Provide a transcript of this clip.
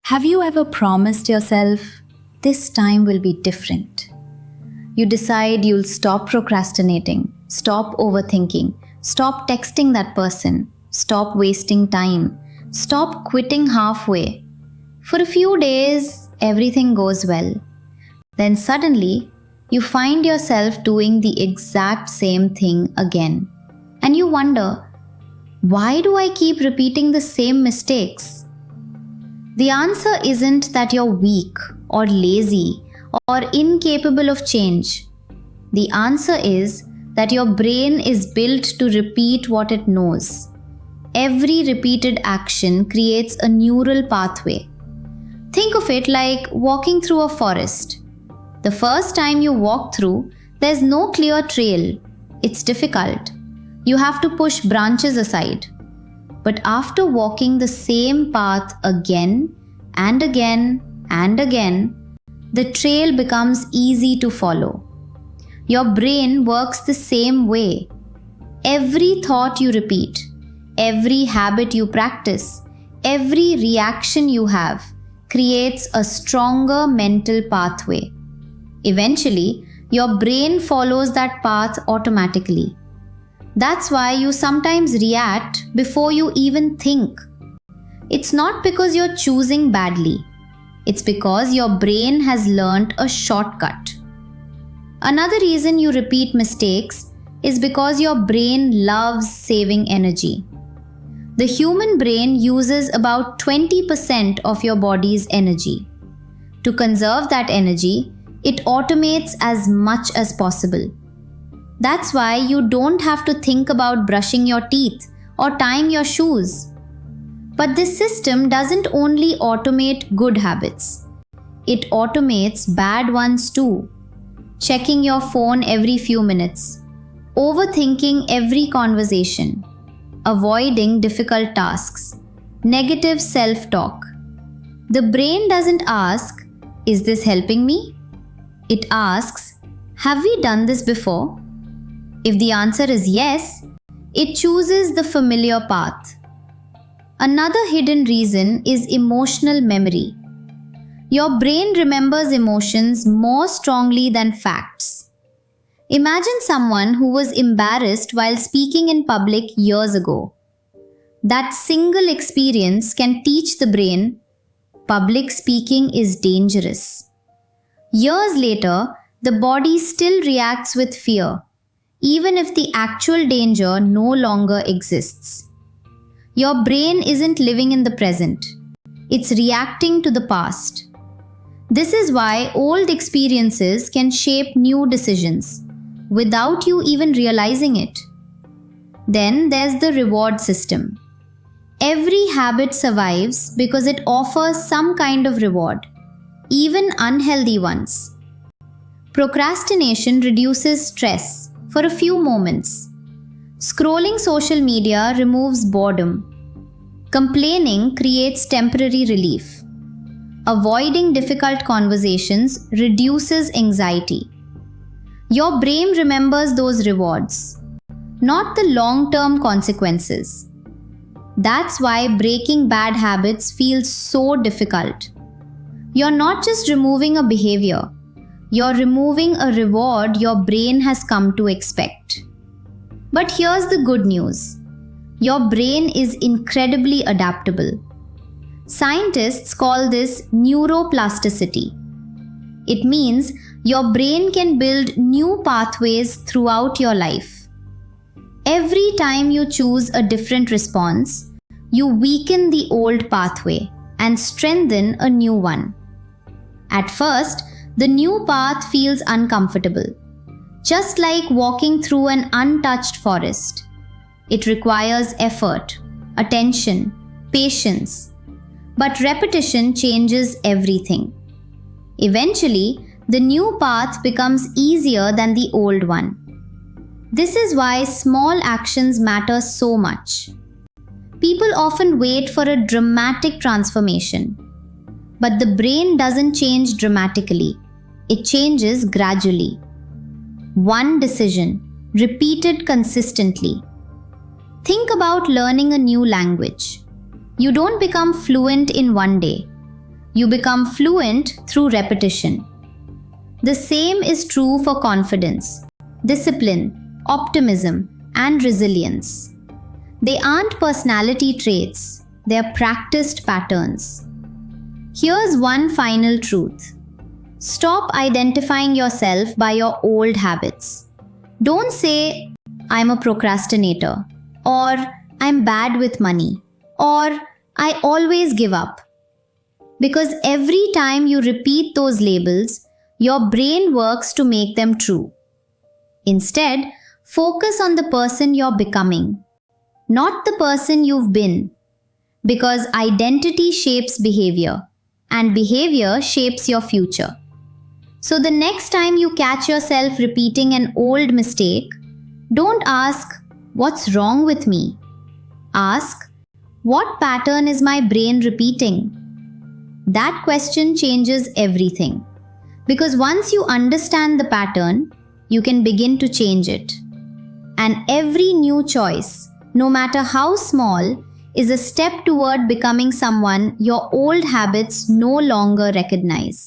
Have you ever promised yourself, this time will be different? You decide you'll stop procrastinating, stop overthinking, stop texting that person, stop wasting time, stop quitting halfway. For a few days, everything goes well. Then suddenly, you find yourself doing the exact same thing again. And you wonder, why do I keep repeating the same mistakes? The answer isn't that you're weak or lazy or incapable of change. The answer is that your brain is built to repeat what it knows. Every repeated action creates a neural pathway. Think of it like walking through a forest. The first time you walk through, there's no clear trail. It's difficult. You have to push branches aside. But after walking the same path again and again and again, the trail becomes easy to follow. Your brain works the same way. Every thought you repeat, every habit you practice, every reaction you have creates a stronger mental pathway. Eventually, your brain follows that path automatically. That's why you sometimes react before you even think. It's not because you're choosing badly. It's because your brain has learned a shortcut. Another reason you repeat mistakes is because your brain loves saving energy. The human brain uses about 20% of your body's energy. To conserve that energy, it automates as much as possible. That's why you don't have to think about brushing your teeth or tying your shoes. But this system doesn't only automate good habits. It automates bad ones too. Checking your phone every few minutes, overthinking every conversation, avoiding difficult tasks, negative self-talk. The brain doesn't ask, is this helping me? It asks, have we done this before? If the answer is yes, it chooses the familiar path. Another hidden reason is emotional memory. Your brain remembers emotions more strongly than facts. Imagine someone who was embarrassed while speaking in public years ago. That single experience can teach the brain, public speaking is dangerous. Years later, the body still reacts with fear, even if the actual danger no longer exists. Your brain isn't living in the present. It's reacting to the past. This is why old experiences can shape new decisions without you even realizing it. Then there's the reward system. Every habit survives because it offers some kind of reward, even unhealthy ones. Procrastination reduces stress for a few moments. Scrolling social media removes boredom. Complaining creates temporary relief. Avoiding difficult conversations reduces anxiety. Your brain remembers those rewards, not the long-term consequences. That's why breaking bad habits feels so difficult. You're not just removing a behavior, you're removing a reward your brain has come to expect. But here's the good news. Your brain is incredibly adaptable. Scientists call this neuroplasticity. It means your brain can build new pathways throughout your life. Every time you choose a different response, you weaken the old pathway and strengthen a new one. At first, the new path feels uncomfortable, just like walking through an untouched forest. It requires effort, attention, patience. But repetition changes everything. Eventually, the new path becomes easier than the old one. This is why small actions matter so much. People often wait for a dramatic transformation. But the brain doesn't change dramatically. It changes gradually. One decision, repeated consistently. Think about learning a new language. You don't become fluent in one day. You become fluent through repetition. The same is true for confidence, discipline, optimism, and resilience. They aren't personality traits, they are practiced patterns. Here's one final truth. Stop identifying yourself by your old habits. Don't say, I'm a procrastinator, or I'm bad with money, or I always give up. Because every time you repeat those labels, your brain works to make them true. Instead, focus on the person you're becoming, not the person you've been. Because identity shapes behavior, and behavior shapes your future. So the next time you catch yourself repeating an old mistake, don't ask, what's wrong with me? Ask, what pattern is my brain repeating? That question changes everything. Because once you understand the pattern, you can begin to change it. And every new choice, no matter how small, is a step toward becoming someone your old habits no longer recognize.